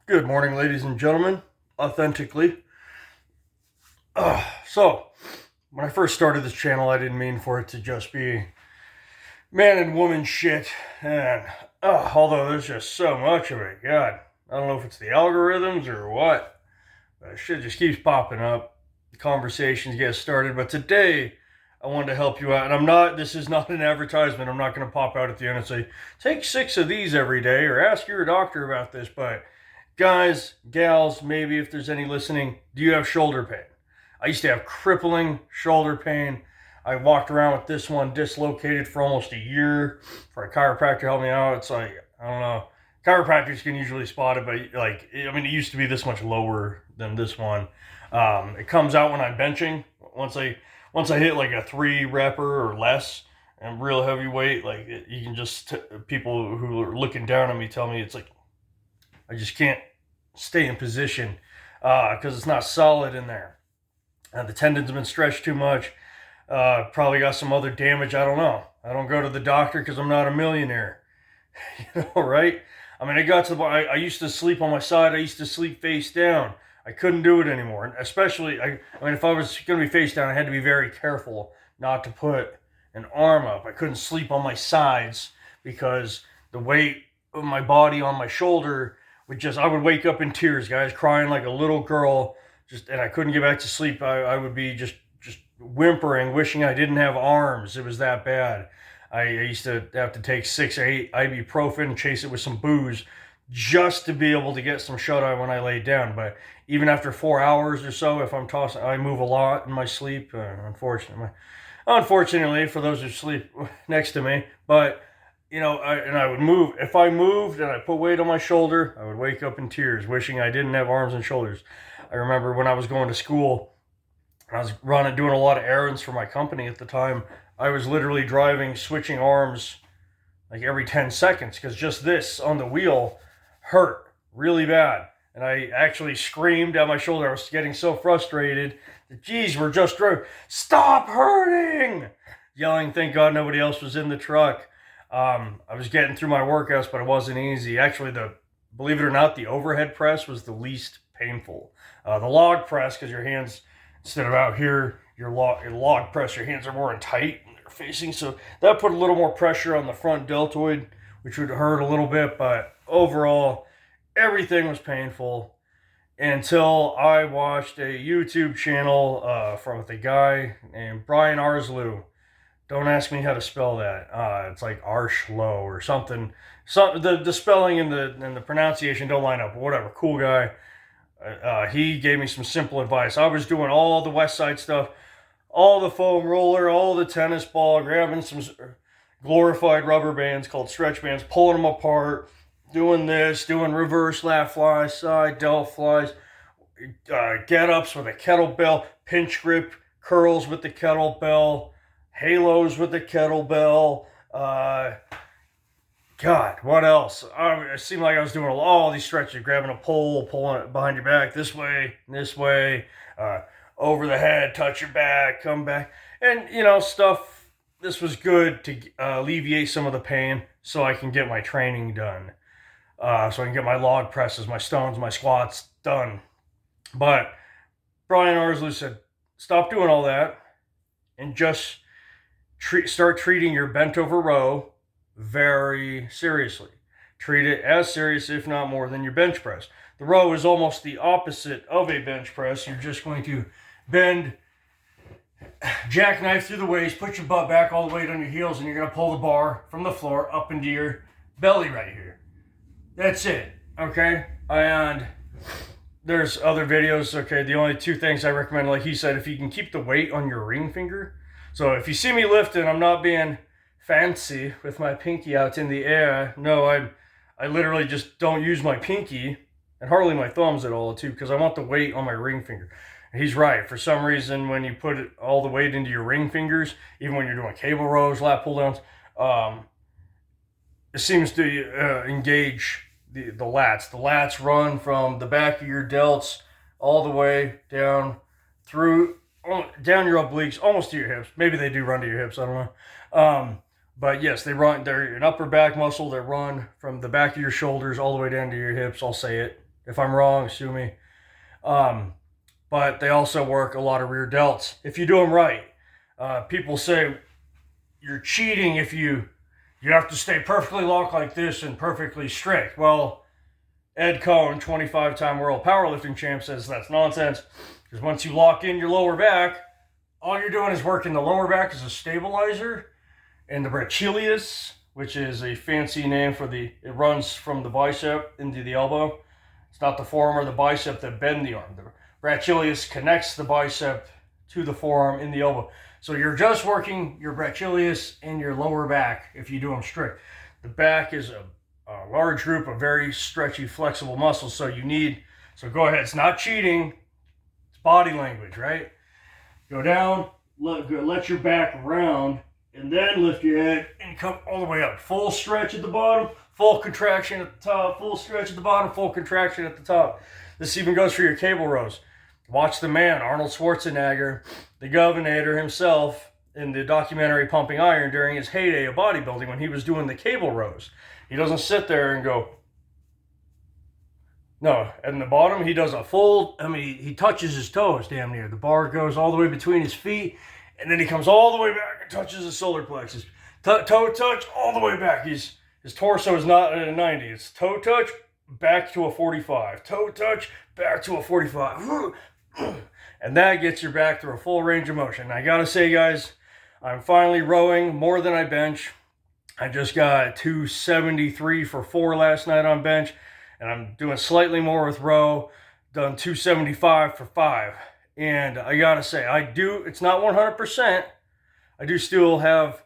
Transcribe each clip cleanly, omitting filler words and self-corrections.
Good morning, ladies and gentlemen. Authentically. So, when I first started this channel, I didn't mean for it to just be man and woman shit. And although there's just so much of it, God, I don't know if it's the algorithms or what, but shit just keeps popping up. The conversations get started. But today, I wanted to help you out. And this is not an advertisement. I'm not going to pop out at the end and say, take 6 of these every day or ask your doctor about this. But guys, gals, maybe if there's any listening, do you have shoulder pain? I used to have crippling shoulder pain. I walked around with this one dislocated for almost a year. For a chiropractor helped me out. It's like, I don't know. Chiropractors can usually spot it, but it used to be this much lower than this one. It comes out when I'm benching. Once I hit like a 3 repper or less and real heavy weight, you can just, people who are looking down on me tell me it's like, I just can't stay in position because it's not solid in there. The tendons have been stretched too much. Probably got some other damage. I don't know. I don't go to the doctor because I'm not a millionaire. Right? I mean, I got to the point. I used to sleep on my side. I used to sleep face down. I couldn't do it anymore. And especially, if I was going to be face down, I had to be very careful not to put an arm up. I couldn't sleep on my sides because the weight of my body on my shoulder I would wake up in tears, guys, crying like a little girl, and I couldn't get back to sleep. I would be just whimpering, wishing I didn't have arms. It was that bad. I used to have to take 6 or 8 ibuprofen, chase it with some booze, just to be able to get some shut-eye when I laid down. But even after 4 hours or so, if I'm tossing, I move a lot in my sleep, unfortunately, for those who sleep next to me. But I would move. If I moved and I put weight on my shoulder, I would wake up in tears, wishing I didn't have arms and shoulders. I remember when I was going to school, I was doing a lot of errands for my company at the time. I was literally switching arms like every 10 seconds because just this on the wheel hurt really bad. And I actually screamed at my shoulder. I was getting so frustrated. Geez, we're just driving. Stop hurting! Yelling, thank God nobody else was in the truck. I was getting through my workouts, but it wasn't easy. Actually, believe it or not, the overhead press was the least painful. The log press, because your hands, instead of out here, your log press, your hands are more in tight and they're facing. So that put a little more pressure on the front deltoid, which would hurt a little bit. But overall, everything was painful until I watched a YouTube channel from a guy named Brian Arslew. Don't ask me how to spell that. It's like Arshlow or something. The spelling and the pronunciation don't line up. Whatever. Cool guy. He gave me some simple advice. I was doing all the West Side stuff, all the foam roller, all the tennis ball, grabbing some glorified rubber bands called stretch bands, pulling them apart, doing reverse lat flies, side delt flies, get-ups with a kettlebell, pinch grip, curls with the kettlebell, halos with the kettlebell. God, what else? It seemed like I was doing all these stretches, grabbing a pole, pulling it behind your back this way, over the head, touch your back, come back. And, stuff. This was good to alleviate some of the pain so I can get my training done. So I can get my log presses, my stones, my squats done. But Brian Arslew said, stop doing all that and just start treating your bent over row very seriously. Treat it as serious, if not more, than your bench press. The row is almost the opposite of a bench press. You're just going to bend, jackknife through the waist, put your butt back all the way on your heels, and you're going to pull the bar from the floor up into your belly right here. That's it, okay? And there's other videos, okay? The only 2 things I recommend, like he said, if you can keep the weight on your ring finger. So if you see me lifting, I'm not being fancy with my pinky out in the air. No, I literally just don't use my pinky and hardly my thumbs at all, too, because I want the weight on my ring finger. And he's right. For some reason, when you put all the weight into your ring fingers, even when you're doing cable rows, lat pull downs, it seems to engage the lats. The lats run from the back of your delts all the way down your obliques, almost to your hips. Maybe they do run to your hips, I don't know. But yes, they're an upper back muscle that run from the back of your shoulders all the way down to your hips. I'll say it If I'm wrong, sue me. But they also work a lot of rear delts if you do them right. People say you're cheating if you have to stay perfectly locked like this and perfectly strict. Well, Ed Cohn, 25-time world powerlifting champ, says that's nonsense. Because once you lock in your lower back, all you're doing is working the lower back as a stabilizer, and the brachialius, which is a fancy name for it runs from the bicep into the elbow. It's not the forearm or the bicep that bend the arm. The brachialius connects the bicep to the forearm in the elbow. So you're just working your brachialius and your lower back if you do them strict. The back is a large group of very stretchy, flexible muscles. So go ahead. It's not cheating. It's body language, right? Go down, let your back round, and then lift your head and come all the way up. Full stretch at the bottom, full contraction at the top, full stretch at the bottom, full contraction at the top. This even goes for your cable rows. Watch the man, Arnold Schwarzenegger, the Governor himself, in the documentary Pumping Iron during his heyday of bodybuilding when he was doing the cable rows. He doesn't sit there and go, no, at the bottom, he does a full, he touches his toes damn near. The bar goes all the way between his feet, and then he comes all the way back and touches his solar plexus. Toe touch, all the way back. His torso is not at a 90. It's toe touch, back to a 45. Toe touch, back to a 45. And that gets your back through a full range of motion. I gotta say, guys, I'm finally rowing more than I bench. I just got 273 for 4 last night on bench, and I'm doing slightly more with row. Done 275 for 5. And I gotta say, it's not 100%. I do still have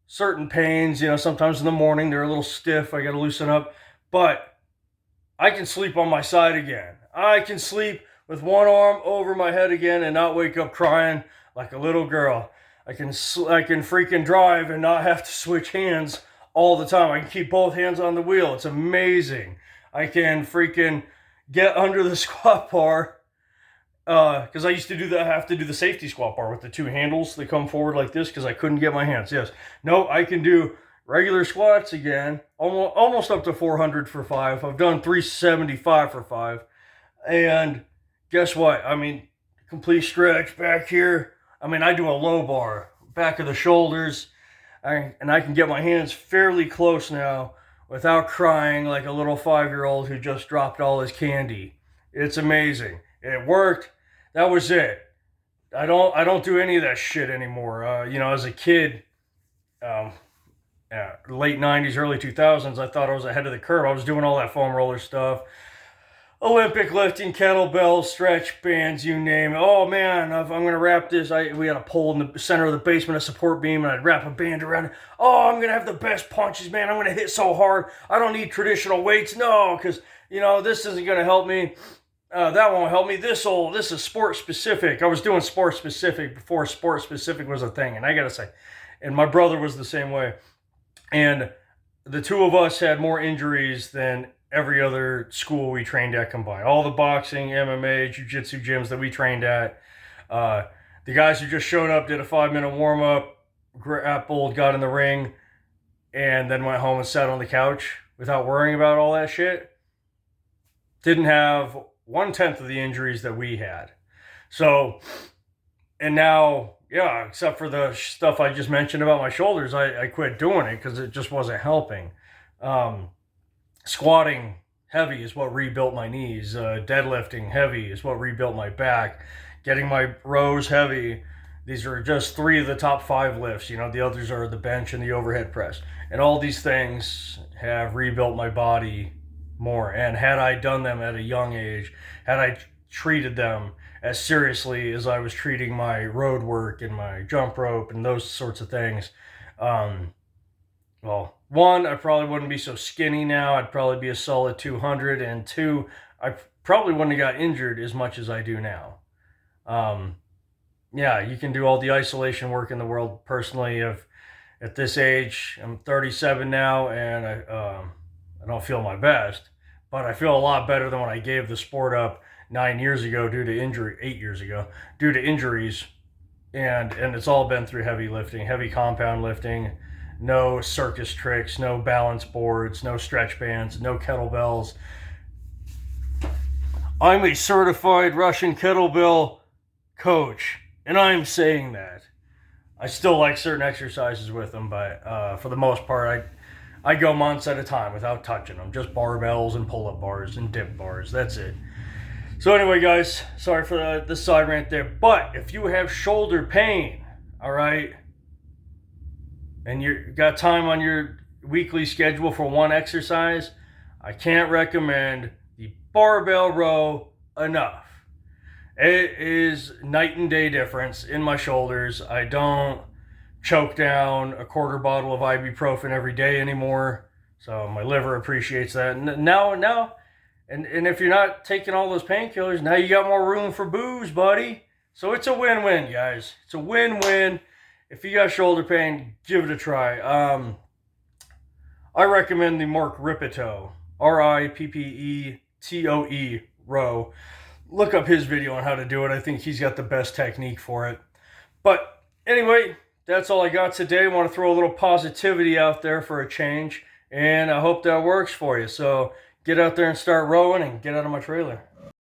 certain pains, sometimes in the morning they're a little stiff, I gotta loosen up, but I can sleep on my side again. I can sleep with one arm over my head again and not wake up crying like a little girl. I can freaking drive and not have to switch hands all the time. I can keep both hands on the wheel. It's amazing. I can freaking get under the squat bar, because I used to do that. I have to do the safety squat bar with the 2 handles that come forward like this because I couldn't get my hands. Yes. No, I can do regular squats again, almost up to 400 for 5. I've done 375 for 5. And guess what? Complete stretch back here. I do a low bar, back of the shoulders, and I can get my hands fairly close now without crying like a little 5-year-old who just dropped all his candy. It's amazing. It worked. That was it. I don't do any of that shit anymore. As a kid, late 90s, early 2000s, I thought I was ahead of the curve. I was doing all that foam roller stuff. Olympic lifting, kettlebells, stretch bands, you name it. Oh man, I'm going to wrap this. We had a pole in the center of the basement, a support beam, and I'd wrap a band around it. Oh, I'm going to have the best punches, man. I'm going to hit so hard. I don't need traditional weights. No, because, this isn't going to help me. That won't help me. This is sport specific. I was doing sport specific before sport specific was a thing. And I got to say, and my brother was the same way. And the two of us had more injuries than every other school we trained at combined. All the boxing, MMA, jiu-jitsu gyms that we trained at. The guys who just showed up did a 5-minute warm-up, grappled, got in the ring, and then went home and sat on the couch without worrying about all that shit. Didn't have 1/10 of the injuries that we had. So, and now, yeah, except for the stuff I just mentioned about my shoulders, I quit doing it because it just wasn't helping. Squatting heavy is what rebuilt my knees. Deadlifting heavy is what rebuilt my back. Getting my rows heavy. These are just 3 of the top 5 lifts. The others are the bench and the overhead press. And all these things have rebuilt my body more. And had I done them at a young age, had I treated them as seriously as I was treating my road work and my jump rope and those sorts of things, well, 1, I probably wouldn't be so skinny now. I'd probably be a solid 200. And 2, I probably wouldn't have got injured as much as I do now. Yeah, you can do all the isolation work in the world. Personally, at this age, I'm 37 now, and I don't feel my best. But I feel a lot better than when I gave the sport up 9 years ago due to injury, 8 years ago, due to injuries. And it's all been through heavy lifting, heavy compound lifting. No circus tricks, no balance boards, no stretch bands, no kettlebells. I'm a certified Russian kettlebell coach, and I'm saying that. I still like certain exercises with them, but for the most part, I go months at a time without touching them. Just barbells and pull-up bars and dip bars. That's it. So anyway, guys, sorry for the side rant there. But if you have shoulder pain, all right, and you got time on your weekly schedule for one exercise, I can't recommend the barbell row enough. It is night and day difference in my shoulders. I don't choke down a quarter bottle of ibuprofen every day anymore, so my liver appreciates that. And if you're not taking all those painkillers, now you got more room for booze, buddy. So it's a win-win, guys. It's a win-win. If you got shoulder pain, give it a try. I recommend the Mark Rippetoe, Rippetoe row. Look up his video on how to do it. I think he's got the best technique for it. But anyway, that's all I got today. I want to throw a little positivity out there for a change, and I hope that works for you. So get out there and start rowing and get out of my trailer.